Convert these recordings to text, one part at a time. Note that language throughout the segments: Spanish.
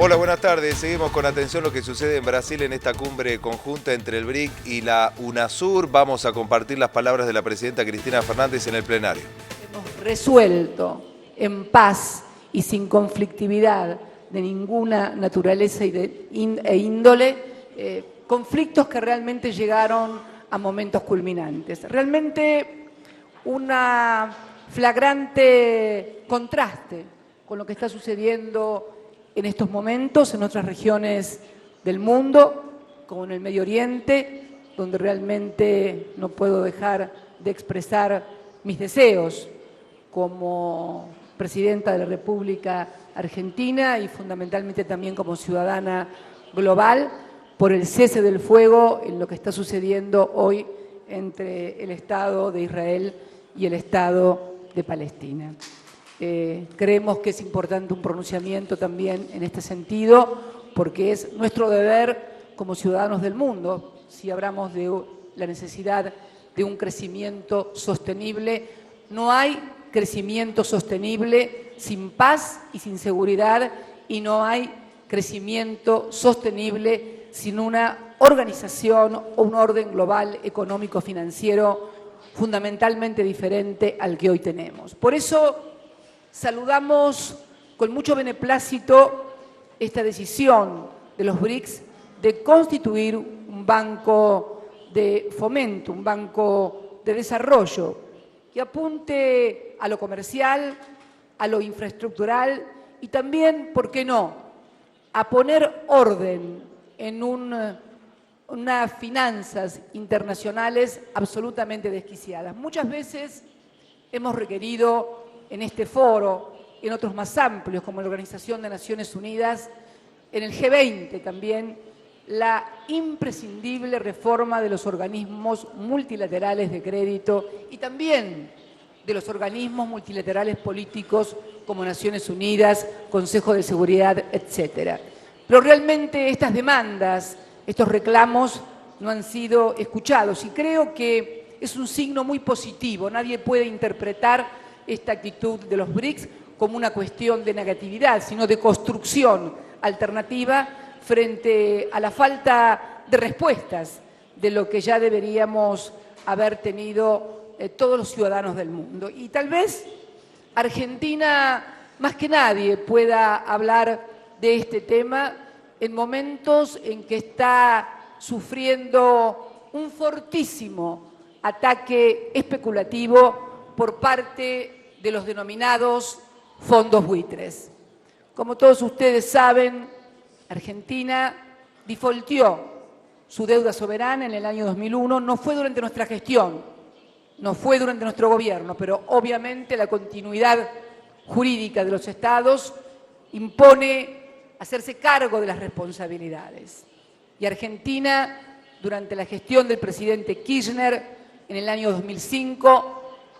Hola, buenas tardes. Seguimos con atención lo que sucede en Brasil en esta cumbre conjunta entre el BRIC y la UNASUR. Vamos a compartir las palabras de la presidenta Cristina Fernández en el plenario. Hemos resuelto en paz y sin conflictividad de ninguna naturaleza e índole conflictos que realmente llegaron a momentos culminantes. Realmente un flagrante contraste con lo que está sucediendo en estos momentos en otras regiones del mundo, como en el Medio Oriente, donde realmente no puedo dejar de expresar mis deseos como presidenta de la República Argentina y fundamentalmente también como ciudadana global por el cese del fuego en lo que está sucediendo hoy entre el Estado de Israel y el Estado de Palestina. Creemos que es importante un pronunciamiento también en este sentido, porque es nuestro deber como ciudadanos del mundo, si hablamos de la necesidad de un crecimiento sostenible. No hay crecimiento sostenible sin paz y sin seguridad, y no hay crecimiento sostenible sin una organización o un orden global económico-financiero fundamentalmente diferente al que hoy tenemos. Por eso saludamos con mucho beneplácito esta decisión de los BRICS de constituir un banco de fomento, un banco de desarrollo que apunte a lo comercial, a lo infraestructural y también, ¿por qué no?, a poner orden en unas finanzas internacionales absolutamente desquiciadas. Muchas veces hemos requerido en este foro, en otros más amplios, como la Organización de Naciones Unidas, en el G20 también, la imprescindible reforma de los organismos multilaterales de crédito y también de los organismos multilaterales políticos como Naciones Unidas, Consejo de Seguridad, etc. Pero realmente estas demandas, estos reclamos no han sido escuchados y creo que es un signo muy positivo. Nadie puede interpretar esta actitud de los BRICS como una cuestión de negatividad, sino de construcción alternativa frente a la falta de respuestas de lo que ya deberíamos haber tenido todos los ciudadanos del mundo. Y tal vez Argentina, más que nadie, pueda hablar de este tema en momentos en que está sufriendo un fortísimo ataque especulativo por parte de los denominados fondos buitres. Como todos ustedes saben, Argentina defaultió su deuda soberana en el año 2001. No fue durante nuestra gestión, no fue durante nuestro gobierno, pero obviamente la continuidad jurídica de los estados impone hacerse cargo de las responsabilidades. Y Argentina, durante la gestión del presidente Kirchner en el año 2005,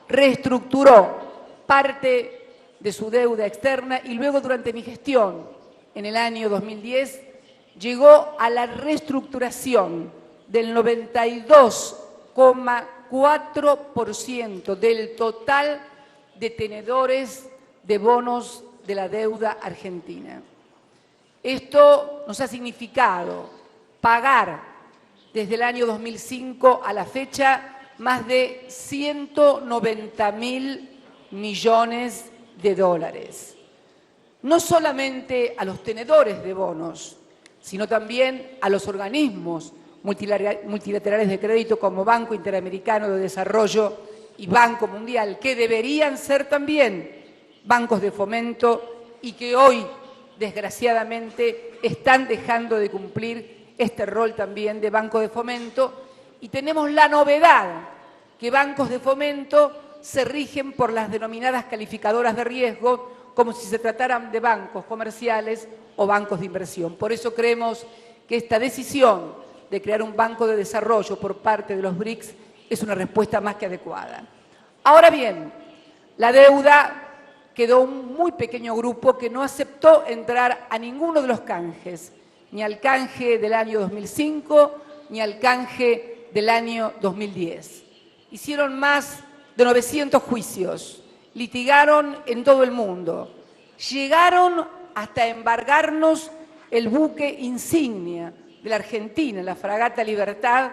reestructuró parte de su deuda externa y luego durante mi gestión en el año 2010 llegó a la reestructuración del 92,4% del total de tenedores de bonos de la deuda argentina. Esto nos ha significado pagar desde el año 2005 a la fecha más de 190.000 millones de dólares. No solamente a los tenedores de bonos, sino también a los organismos multilaterales de crédito como Banco Interamericano de Desarrollo y Banco Mundial, que deberían ser también bancos de fomento y que hoy, desgraciadamente, están dejando de cumplir este rol también de banco de fomento. Y tenemos la novedad que bancos de fomento se rigen por las denominadas calificadoras de riesgo, como si se trataran de bancos comerciales o bancos de inversión. Por eso creemos que esta decisión de crear un banco de desarrollo por parte de los BRICS es una respuesta más que adecuada. Ahora bien, la deuda quedó un muy pequeño grupo que no aceptó entrar a ninguno de los canjes, ni al canje del año 2005, ni al canje del año 2010. Hicieron más de 900 juicios, litigaron en todo el mundo, llegaron hasta embargarnos el buque insignia de la Argentina, la fragata Libertad,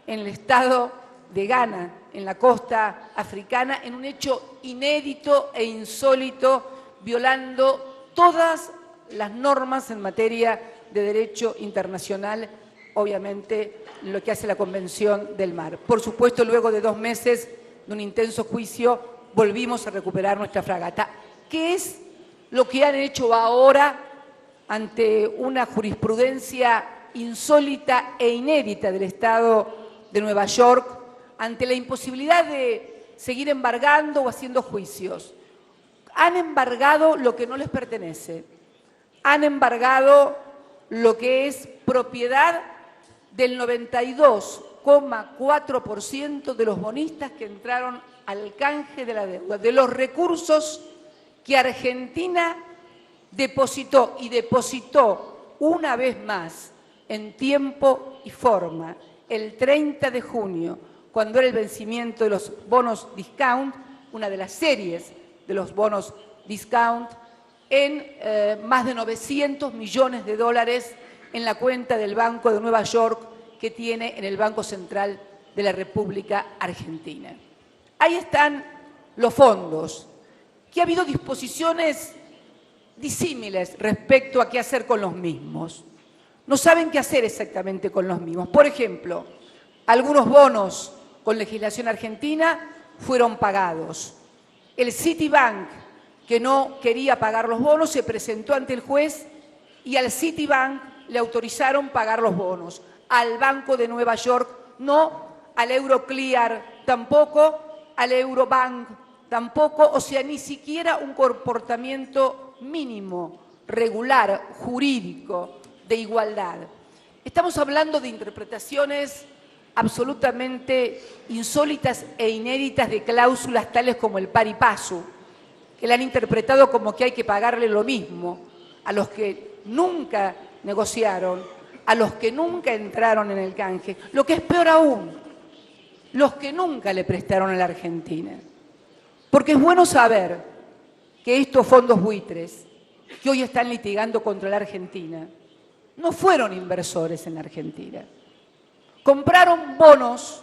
en el estado de Ghana, en la costa africana, en un hecho inédito e insólito, violando todas las normas en materia de derecho internacional, obviamente lo que hace la Convención del Mar. Por supuesto, luego de 2 meses de un intenso juicio, volvimos a recuperar nuestra fragata. ¿Qué es lo que han hecho ahora ante una jurisprudencia insólita e inédita del Estado de Nueva York, ante la imposibilidad de seguir embargando o haciendo juicios? Han embargado lo que no les pertenece, han embargado lo que es propiedad del 92,4% de los bonistas que entraron al canje de la deuda, de los recursos que Argentina depositó y depositó una vez más en tiempo y forma el 30 de junio, cuando era el vencimiento de los bonos discount, una de las series de los bonos discount, en más de 900 millones de dólares en la cuenta del Banco de Nueva York que tiene en el Banco Central de la República Argentina. Ahí están los fondos, que ha habido disposiciones disímiles respecto a qué hacer con los mismos. No saben qué hacer exactamente con los mismos. Por ejemplo, algunos bonos con legislación argentina fueron pagados. El Citibank, que no quería pagar los bonos, se presentó ante el juez y al Citibank le autorizaron pagar los bonos. Al Banco de Nueva York no, al Euroclear tampoco, al Eurobank tampoco, o sea, ni siquiera un comportamiento mínimo, regular, jurídico, de igualdad. Estamos hablando de interpretaciones absolutamente insólitas e inéditas de cláusulas tales como el pari passu, que la han interpretado como que hay que pagarle lo mismo a los que nunca negociaron, a los que nunca entraron en el canje, lo que es peor aún, los que nunca le prestaron a la Argentina. Porque es bueno saber que estos fondos buitres que hoy están litigando contra la Argentina no fueron inversores en la Argentina. Compraron bonos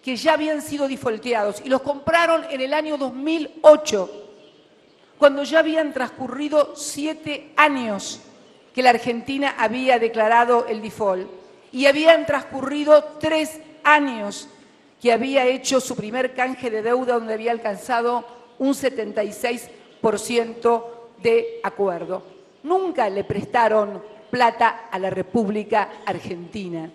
que ya habían sido defaulteados y los compraron en el año 2008, cuando ya habían transcurrido 7 años que la Argentina había declarado el default y habían transcurrido 3 años que había hecho su primer canje de deuda, donde había alcanzado un 76% de acuerdo. Nunca le prestaron plata a la República Argentina.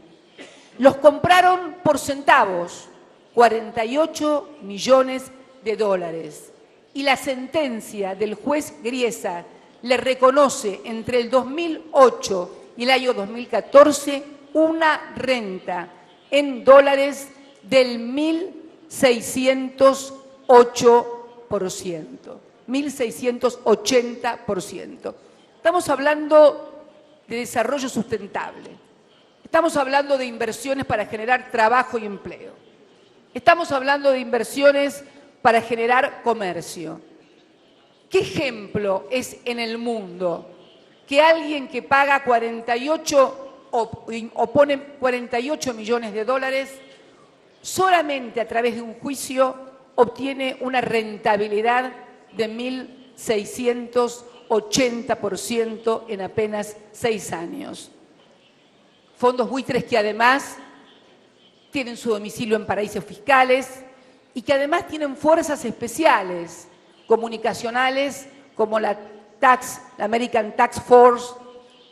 Los compraron por centavos, 48 millones de dólares. Y la sentencia del juez Griesa le reconoce entre el 2008 y el año 2014 una renta en dólares del 1.608%, 1.680%. Estamos hablando de desarrollo sustentable. Estamos hablando de inversiones para generar trabajo y empleo. Estamos hablando de inversiones para generar comercio. ¿Qué ejemplo es en el mundo que alguien que paga 48 o pone 48 millones de dólares solamente a través de un juicio obtiene una rentabilidad de 1.680% en apenas 6 años? Fondos buitres que además tienen su domicilio en paraísos fiscales y que además tienen fuerzas especiales comunicacionales como la American Task Force,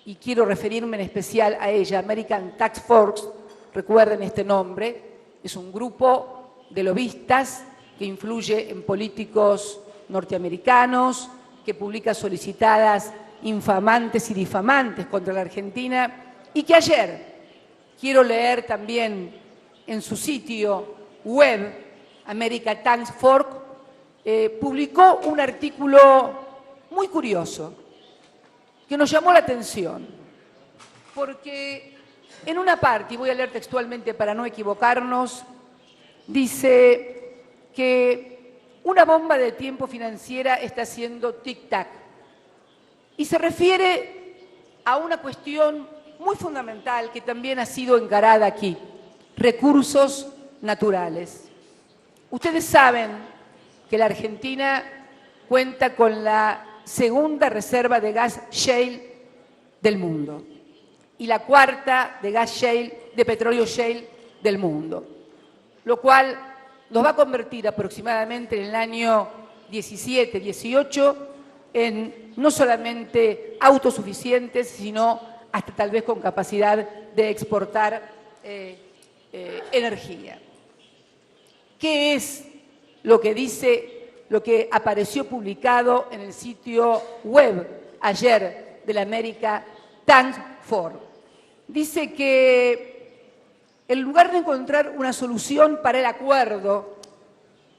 y quiero referirme en especial a ella, American Task Force, recuerden este nombre, es un grupo de lobistas que influye en políticos norteamericanos, que publica solicitadas infamantes y difamantes contra la Argentina, y que ayer, quiero leer también en su sitio web, American Task Force, publicó un artículo muy curioso que nos llamó la atención, porque en una parte, y voy a leer textualmente para no equivocarnos, dice que una bomba de tiempo financiera está haciendo tic-tac y se refiere a una cuestión muy fundamental que también ha sido encarada aquí: recursos naturales. Ustedes saben que la Argentina cuenta con la segunda reserva de gas shale del mundo y la cuarta de gas shale, de petróleo shale del mundo, lo cual nos va a convertir aproximadamente en el año 17-18 en no solamente autosuficientes, sino hasta tal vez con capacidad de exportar energía. ¿Qué es lo que dice, lo que apareció publicado en el sitio web ayer del America Task Force? Dice que en lugar de encontrar una solución para el acuerdo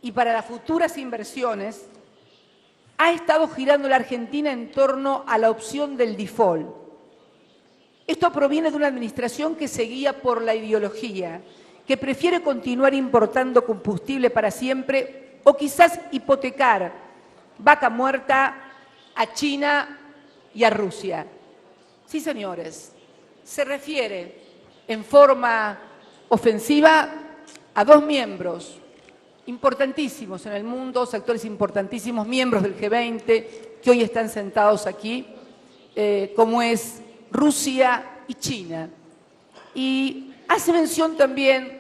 y para las futuras inversiones, ha estado girando la Argentina en torno a la opción del default. Esto proviene de una administración que se guía por la ideología, que prefiere continuar importando combustible para siempre o quizás hipotecar vaca muerta a China y a Rusia. Sí, señores, se refiere en forma ofensiva a dos miembros importantísimos en el mundo, sectores importantísimos, miembros del G20, que hoy están sentados aquí, como es Rusia y China. Y hace mención también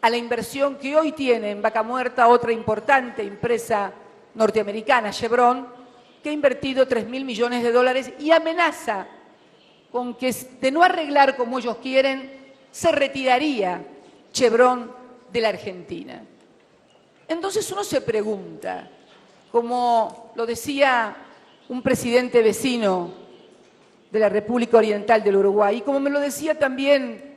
a la inversión que hoy tiene en Vaca Muerta otra importante empresa norteamericana, Chevron, que ha invertido 3.000 millones de dólares y amenaza con que, de no arreglar como ellos quieren, se retiraría Chevron de la Argentina. Entonces uno se pregunta, como lo decía un presidente vecino de la República Oriental del Uruguay, y como me lo decía también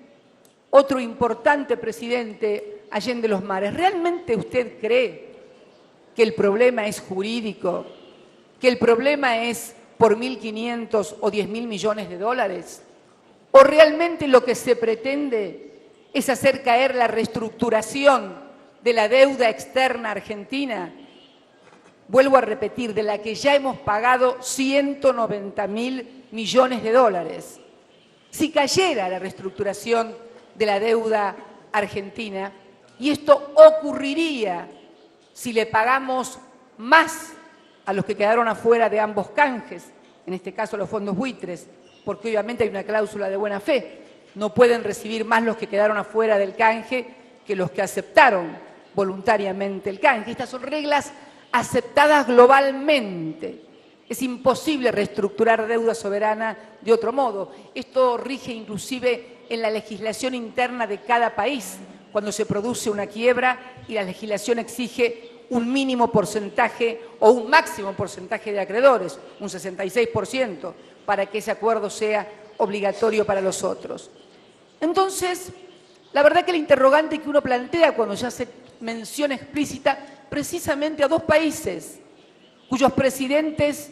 otro importante presidente Allende los Mares, ¿realmente usted cree que el problema es jurídico, que el problema es por 1.500 o 10.000 millones de dólares? ¿O realmente lo que se pretende es hacer caer la reestructuración de la deuda externa argentina? Vuelvo a repetir, de la que ya hemos pagado 190.000 millones de dólares. Si cayera la reestructuración de la deuda argentina, y esto ocurriría si le pagamos más a los que quedaron afuera de ambos canjes, en este caso los fondos buitres, porque obviamente hay una cláusula de buena fe, no pueden recibir más los que quedaron afuera del canje que los que aceptaron voluntariamente el canje. Estas son reglas aceptadas globalmente. Es imposible reestructurar deuda soberana de otro modo. Esto rige inclusive en la legislación interna de cada país, cuando se produce una quiebra y la legislación exige un mínimo porcentaje o un máximo porcentaje de acreedores, un 66%, para que ese acuerdo sea obligatorio para los otros. Entonces, la verdad que el interrogante que uno plantea cuando se hace mención explícita precisamente a dos países cuyos presidentes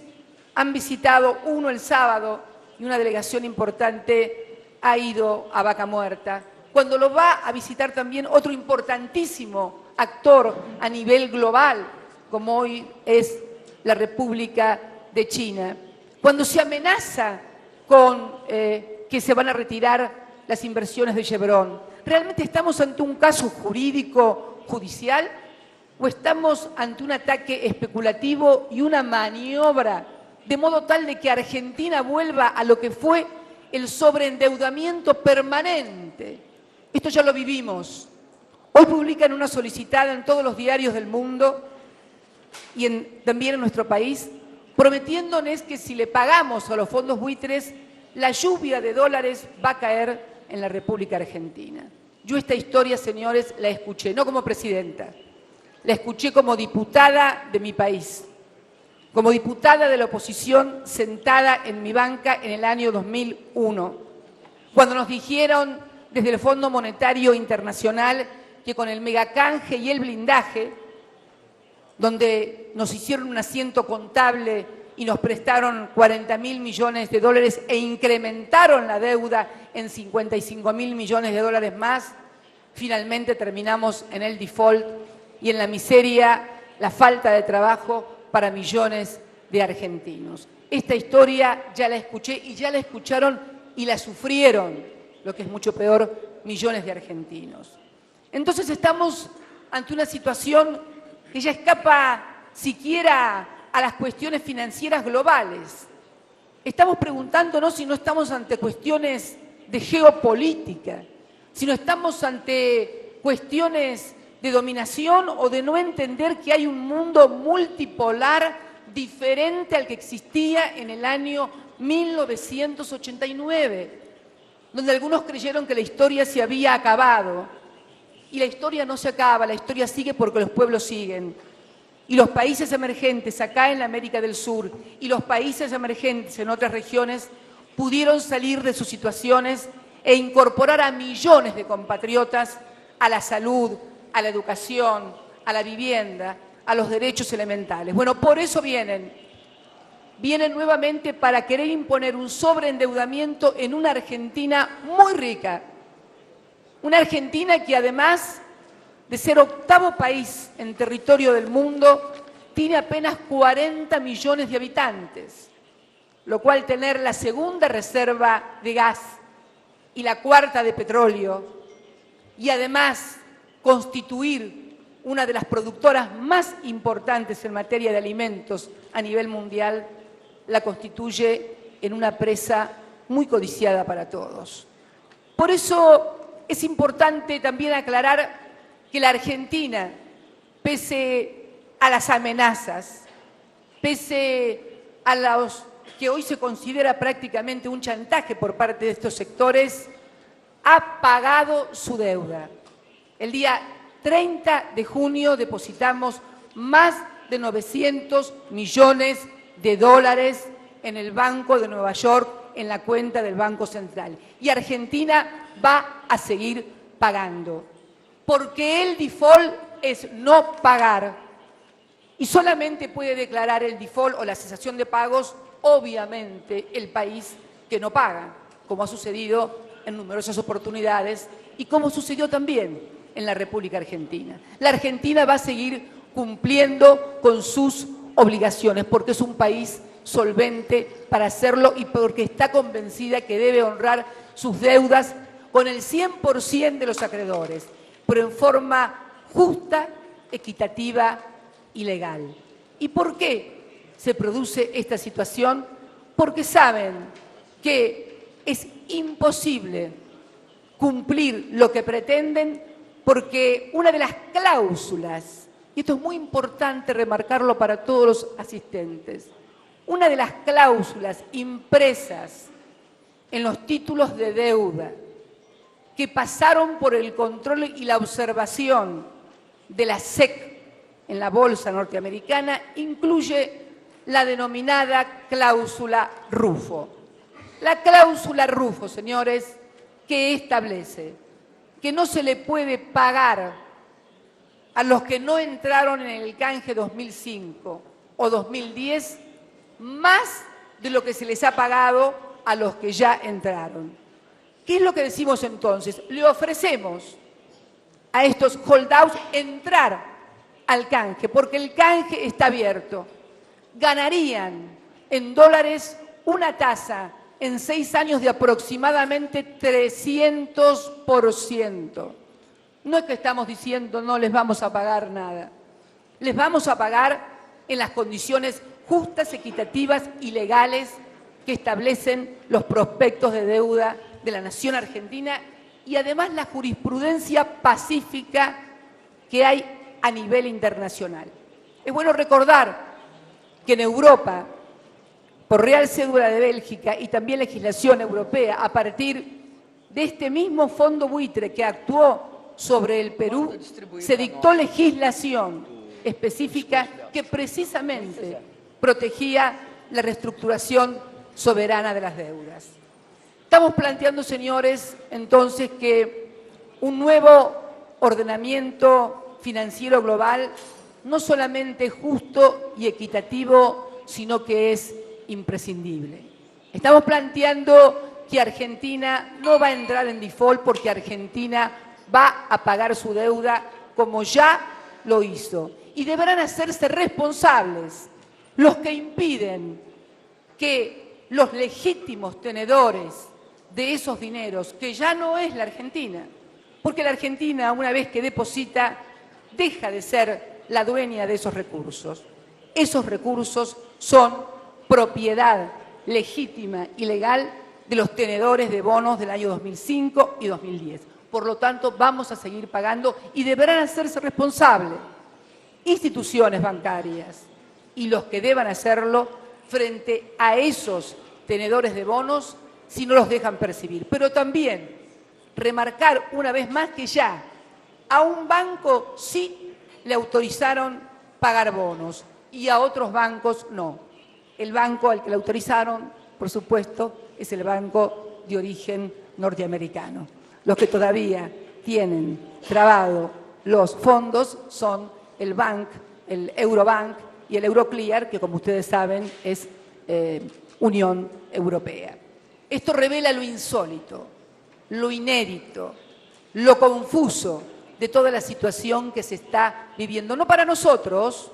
han visitado, uno el sábado y una delegación importante ha ido a Vaca Muerta, cuando lo va a visitar también otro importantísimo actor a nivel global, como hoy es la República de China, cuando se amenaza con que se van a retirar las inversiones de Chevron. ¿Realmente estamos ante un caso jurídico, judicial, o estamos ante un ataque especulativo y una maniobra de modo tal de que Argentina vuelva a lo que fue el sobreendeudamiento permanente? Esto ya lo vivimos. Hoy publican una solicitada en todos los diarios del mundo y también en nuestro país, prometiéndonos que si le pagamos a los fondos buitres, la lluvia de dólares va a caer en la República Argentina. Yo esta historia, señores, la escuché, no como presidenta, la escuché como diputada de mi país, como diputada de la oposición sentada en mi banca en el año 2001, cuando nos dijeron desde el Fondo Monetario Internacional que con el megacanje y el blindaje, donde nos hicieron un asiento contable y nos prestaron 40.000 millones de dólares e incrementaron la deuda en 55.000 millones de dólares más, finalmente terminamos en el default y en la miseria, la falta de trabajo para millones de argentinos. Esta historia ya la escuché y ya la escucharon y la sufrieron, lo que es mucho peor, millones de argentinos. Entonces estamos ante una situación que ya escapa siquiera a las cuestiones financieras globales. Estamos preguntándonos si no estamos ante cuestiones de geopolítica, si no estamos ante cuestiones de dominación o de no entender que hay un mundo multipolar diferente al que existía en el año 1989, donde algunos creyeron que la historia se había acabado. Y la historia no se acaba, la historia sigue porque los pueblos siguen. Y los países emergentes acá en la América del Sur y los países emergentes en otras regiones pudieron salir de sus situaciones e incorporar a millones de compatriotas a la salud, a la educación, a la vivienda, a los derechos elementales. Bueno, por eso vienen nuevamente para querer imponer un sobreendeudamiento en una Argentina muy rica. Una Argentina que además de ser octavo país en territorio del mundo, tiene apenas 40 millones de habitantes, lo cual tener la segunda reserva de gas y la cuarta de petróleo, y además constituir una de las productoras más importantes en materia de alimentos a nivel mundial, la constituye en una presa muy codiciada para todos. Por eso es importante también aclarar que la Argentina, pese a las amenazas, pese a los que hoy se considera prácticamente un chantaje por parte de estos sectores, ha pagado su deuda. El día 30 de junio depositamos más de 900 millones de dólares en el Banco de Nueva York, en la cuenta del Banco Central. Y Argentina va a seguir pagando. Porque el default es no pagar. Y solamente puede declarar el default o la cesación de pagos, obviamente, el país que no paga, como ha sucedido en numerosas oportunidades y como sucedió también en la República Argentina. La Argentina va a seguir cumpliendo con sus obligaciones porque es un país solvente para hacerlo y porque está convencida que debe honrar sus deudas con el 100% de los acreedores, pero en forma justa, equitativa y legal. ¿Y por qué se produce esta situación? Porque saben que es imposible cumplir lo que pretenden porque una de las cláusulas, y esto es muy importante remarcarlo para todos los asistentes, una de las cláusulas impresas en los títulos de deuda que pasaron por el control y la observación de la SEC en la bolsa norteamericana, incluye la denominada cláusula Rufo. La cláusula Rufo, señores, que establece que no se le puede pagar a los que no entraron en el canje 2005 o 2010 más de lo que se les ha pagado a los que ya entraron. ¿Qué es lo que decimos entonces? Le ofrecemos a estos holdouts entrar al canje, porque el canje está abierto. Ganarían en dólares una tasa en 6 años de aproximadamente 300%. No es que estamos diciendo no les vamos a pagar nada. Les vamos a pagar en las condiciones justas, equitativas y legales que establecen los prospectos de deuda de la nación argentina y además la jurisprudencia pacífica que hay a nivel internacional. Es bueno recordar que en Europa, por Real Cédula de Bélgica y también legislación europea, a partir de este mismo fondo buitre que actuó sobre el Perú, se dictó legislación específica que precisamente protegía la reestructuración soberana de las deudas. Estamos planteando, señores, entonces que un nuevo ordenamiento financiero global no solamente es justo y equitativo, sino que es imprescindible. Estamos planteando que Argentina no va a entrar en default porque Argentina va a pagar su deuda como ya lo hizo. Y deberán hacerse responsables los que impiden que los legítimos tenedores de esos dineros, que ya no es la Argentina, porque la Argentina, una vez que deposita, deja de ser la dueña de esos recursos. Esos recursos son propiedad legítima y legal de los tenedores de bonos del año 2005 y 2010. Por lo tanto, vamos a seguir pagando y deberán hacerse responsables instituciones bancarias y los que deban hacerlo frente a esos tenedores de bonos si no los dejan percibir. Pero también remarcar una vez más que ya a un banco sí le autorizaron pagar bonos y a otros bancos no. El banco al que le autorizaron, por supuesto, es el banco de origen norteamericano. Los que todavía tienen trabado los fondos son el Eurobank y el Euroclear, que como ustedes saben es Unión Europea. Esto revela lo insólito, lo inédito, lo confuso de toda la situación que se está viviendo. No para nosotros,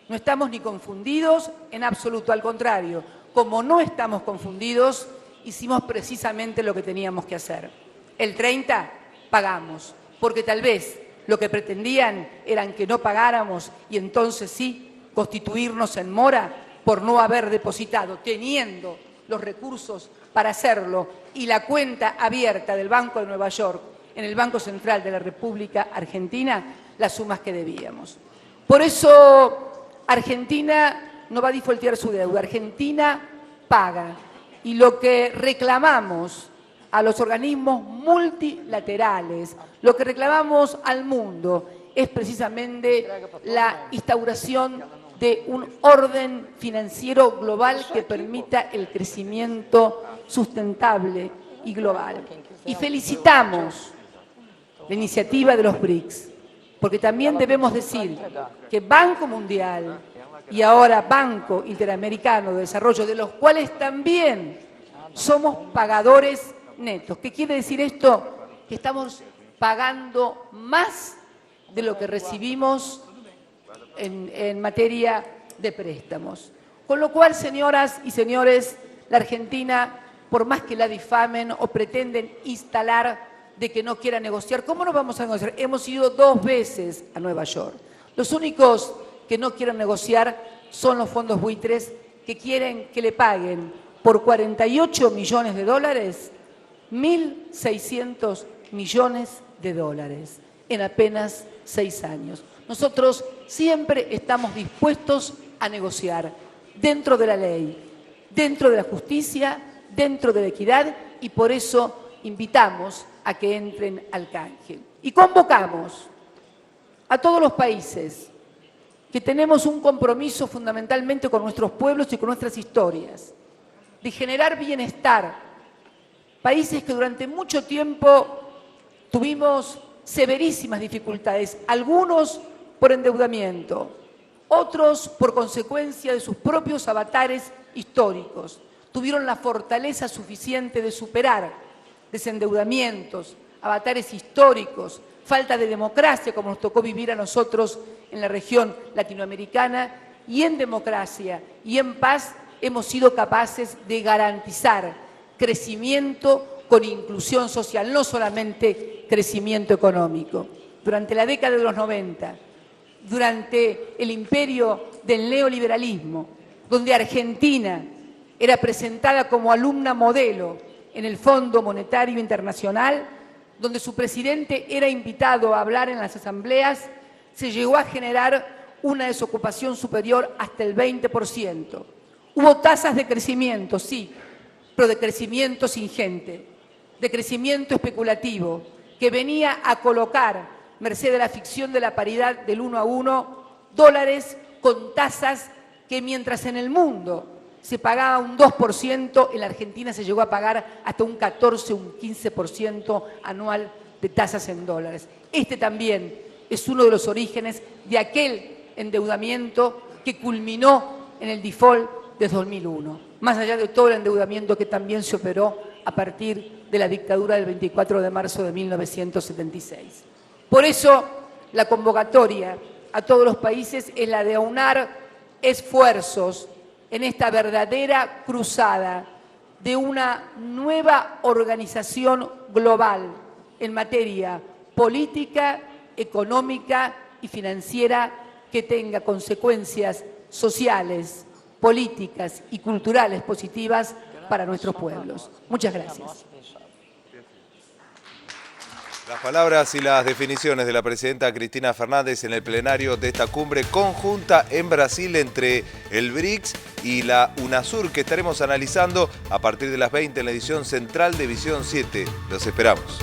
no estamos ni confundidos en absoluto, al contrario, como no estamos confundidos, hicimos precisamente lo que teníamos que hacer. El 30 pagamos, porque tal vez lo que pretendían eran que no pagáramos y entonces sí constituirnos en mora por no haber depositado, teniendo los recursos para hacerlo y la cuenta abierta del Banco de Nueva York en el Banco Central de la República Argentina, las sumas que debíamos. Por eso Argentina no va a defaultear su deuda, Argentina paga. Y lo que reclamamos a los organismos multilaterales, lo que reclamamos al mundo, es precisamente la instauración de un orden financiero global que permita el crecimiento sustentable y global. Y felicitamos la iniciativa de los BRICS, porque también debemos decir que Banco Mundial y ahora Banco Interamericano de Desarrollo, de los cuales también somos pagadores netos. ¿Qué quiere decir esto? Que estamos pagando más de lo que recibimos en materia de préstamos. Con lo cual, señoras y señores, la Argentina, por más que la difamen o pretenden instalar de que no quiera negociar, ¿cómo no vamos a negociar? Hemos ido 2 veces a Nueva York. Los únicos que no quieren negociar son los fondos buitres que quieren que le paguen por 48 millones de dólares 1.600 millones de dólares en apenas 6 años. Nosotros siempre estamos dispuestos a negociar dentro de la ley, dentro de la justicia, dentro de la equidad y por eso invitamos a que entren al canje. Y convocamos a todos los países que tenemos un compromiso fundamentalmente con nuestros pueblos y con nuestras historias, de generar bienestar. Países que durante mucho tiempo tuvimos severísimas dificultades, algunos por endeudamiento, otros por consecuencia de sus propios avatares históricos. Tuvieron la fortaleza suficiente de superar desendeudamientos, avatares históricos, falta de democracia, como nos tocó vivir a nosotros en la región latinoamericana, y en democracia y en paz hemos sido capaces de garantizar crecimiento con inclusión social, no solamente crecimiento económico. Durante la década de los 90, durante el imperio del neoliberalismo, donde Argentina era presentada como alumna modelo en el Fondo Monetario Internacional, donde su presidente era invitado a hablar en las asambleas, se llegó a generar una desocupación superior hasta el 20%. Hubo tasas de crecimiento, sí, pero de crecimiento sin gente, de crecimiento especulativo, que venía a colocar, merced de la ficción de la paridad del 1 a 1, dólares con tasas que mientras en el mundo se pagaba un 2%, en la Argentina se llegó a pagar hasta un 14, un 15% anual de tasas en dólares. Este también es uno de los orígenes de aquel endeudamiento que culminó en el default de 2001, más allá de todo el endeudamiento que también se operó a partir de la dictadura del 24 de marzo de 1976. Por eso, la convocatoria a todos los países es la de aunar esfuerzos en esta verdadera cruzada de una nueva organización global en materia política, económica y financiera que tenga consecuencias sociales, políticas y culturales positivas para nuestros pueblos. Muchas gracias. Las palabras y las definiciones de la presidenta Cristina Fernández en el plenario de esta cumbre conjunta en Brasil entre el BRICS y la UNASUR, que estaremos analizando a partir de las 20 en la edición central de Visión 7. Los esperamos.